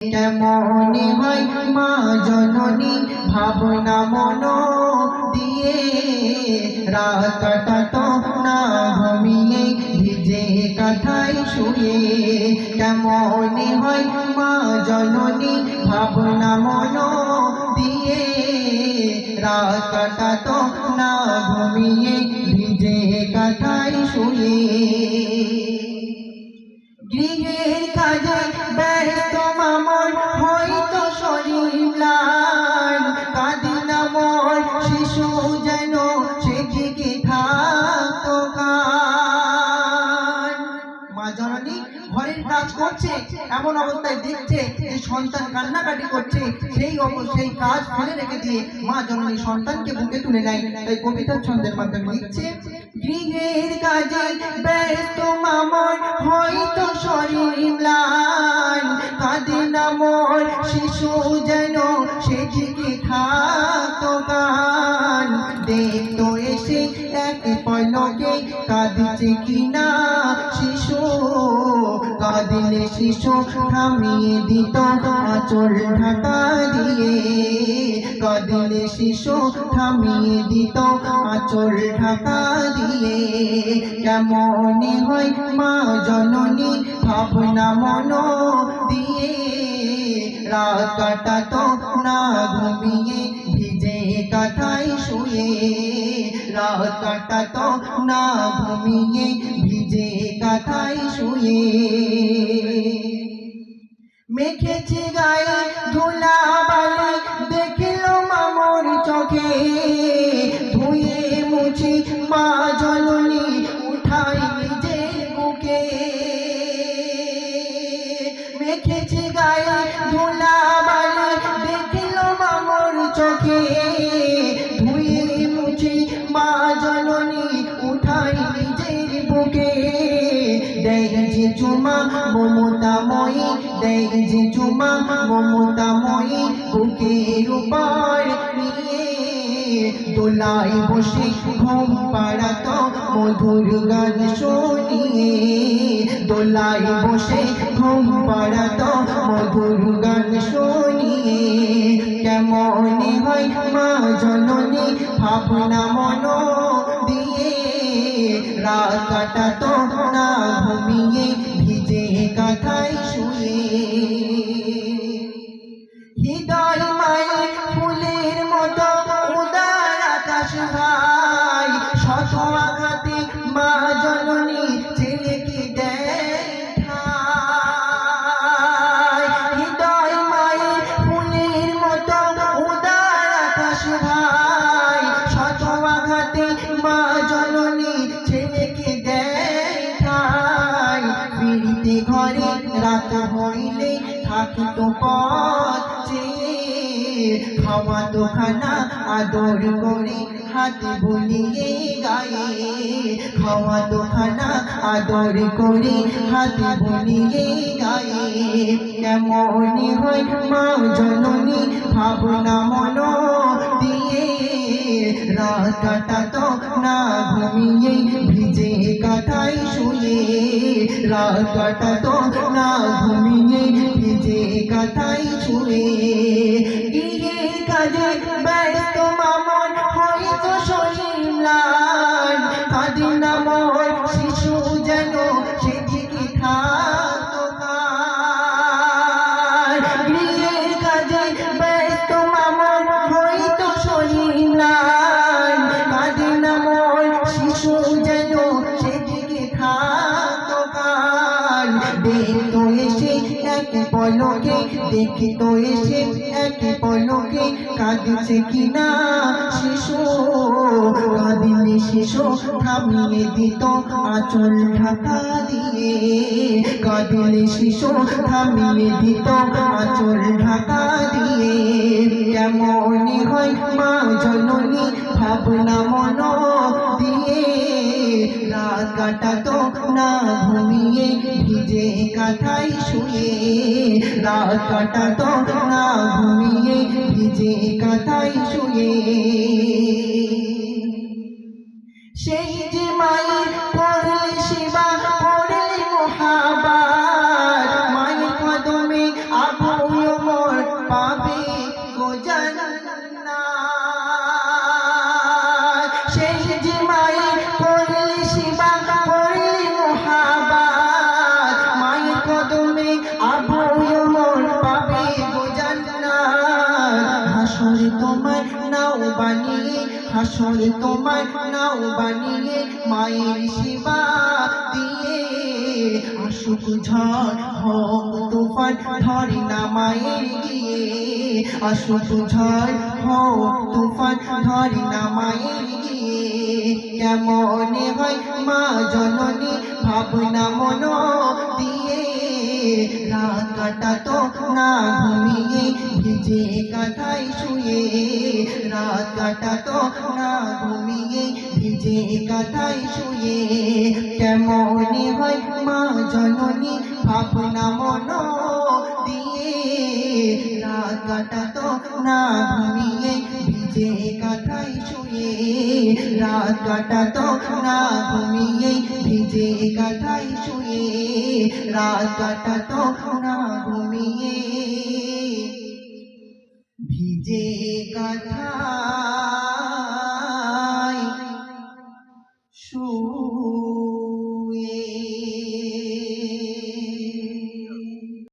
কেমনে হয় মা জননী ভাবনা মন দিয়ে রাত কাটাতো না ঘুমিয়ে ভিজে কাঁথায় শুয়ে। কেমনে হয় মা জননী ভাবনা মন দিয়ে রাত কাটাতো না ঘুমিয়ে ভিজে কাঁথায় শুয়ে। গৃহের কাজে ব্যস্ত মামন হয়তো শরীর ম্লান, কাঁদে না মোর শিশু যেন সেদিকে থাকতো কান। মা জননী ঘরের কাজ করছে, এমন অবস্থায় দেখছে যে সন্তান কান্নাকাটি করছে, সেই কাজ ফেলে রেখে দিয়ে মা জননী সন্তানকে বুকে তুলে নেয়। তাই কবিতার ছন্দের মাধ্যমে লিখছে, গৃহের কাজে ব্যস্ত মামন হয়তো শরীর ম্লান, কাঁদে না মোর শিশু যেন সেদিকে থাকতো কান। দেখতো এসে এক পলকে কাঁদছে কিনা শিশু, কাঁদিলে শিশু থামিয়ে দিত আঁচল ঢাকা দিয়ে। কাঁদিলে শিশু থামিয়ে দিত আঁচল ঢাকা দিয়ে। কেমনে হয় মা জননী ভাবনা মন দিয়ে রাত কাটাতো না ঘুমিয়ে ভিজে কাঁথায় শুয়ে। রাত কাটাতো না ঘুমিয়ে ভিজে কাঁথায় শুয়ে। মেখেছে গায়ে ধুলা বালি দেখলো মামর চোখে, ধুয়ে মুছে মা জননী উঠাই নিজের বুকে। মেখেছে গায়ে ধুলা বালি দেখলো মামর চোখে, ধুয়ে মুছে মা জননী উঠাই নিজের বুকে। দেয় যে চুমা মমতাময়ী, দেয় যে চুমা মমতাময়ী বুকের উপর নিয়ে। দোলায় বসে ঘুম পাড়াতো মধুর গান শুনিয়ে। দোলায় বসে ঘুম পাড়াতো মধুর গান শুনিয়ে। কেমনে হয় মা জননী ভাবনা মন দিয়ে রাত কাটাতো না ঘুমিয়ে ভিজে কাঁথায় শুয়ে। হৃদয় মায়ের ফুলের মতো উদার আকাশ ভাই, শত আঘাতে মা জননী ছেলেকে দেয় ঠাই। হৃদয় মায়ের ফুলের মতো উদার আকাশ ভাই, শত আঘাতে মা জননী ছেলেকে দেয় ঠাই। ফিরিতে ঘরে রাত হইলে থাকিত পথ চেয়ে, খাওয়াতো খানা আদর করে হাতে বুলিয়ে গায়ে। খাওয়াতো খানা আদর করে হাতে বুলিয়ে গায়ে। কেমনে হয় মা জননী ভাবনা মন দিয়ে রাত কাটাতো না ঘুমিয়ে ভিজে কাঁথায় শুয়ে। রাত কাটাতো না ঘুমিয়ে ভিজে কাঁথায় শুয়ে। গৃহের কাজে ব্যস্ত মামন হয়তো শরীর ম্লান, কাঁদে না মোর শিশু যেন সেদিকে থাকতো কান। গৃহের কাজে ব্যস্ত মামন হয়তো শরীর ম্লান, কাঁদে না মোর শিশু যেন সেদিকে থাকতো কান। দেখতো এসে এক পলকে, দেখতো এসে এক পলকে কাঁদছে কিনা শিশু, কাঁদিলে শিশু থামিয়ে দিত আঁচল ঢাকা দিয়ে। কাঁদিলে শিশু থামিয়ে দিত আঁচল ঢাকা দিয়ে। কেমনে হয় মা জননী ভাবনা মন দিয়ে রাত কাটাতো না ঘুমিয়ে ভিজে কাঁথায় শুয়ে। রাত কাটাতো না ঘুমিয়ে ভিজে কাঁথায় শুয়ে। সেই যে মায়ের পড়লে সেবা, পড়লে মহাবাত, মায়ের কদমে আবু হাসর তোমার নাও বানিয়ে মায়ের সেবা দিয়ে আসুক ঝড় হোক তুফান ধরে না মায়ের গিয়ে আসুক ঝড় হোক তুফান ধরে না মায়ের গিয়ে কেমনে হয় মা জননী ভাবনা মন দিয়ে রাত কাটাতো না ঘুমিয়ে ভিজে কাঁথায় শুয়ে রাত কাটাতো না ঘুমিয়ে ভিজে কাঁথায় শুয়ে কেমনে হয় মা জননী ভাবনা মন দিয়ে রাত কাটাতো না ঘুমিয়ে ভিজে কাঁথায় শুয়ে রাত কাটাতো না ঘুমিয়ে ভিজে কাঁথায় শুয়ে রাত কাটাতো না ঘুমিয়ে ভিজে কাঁথা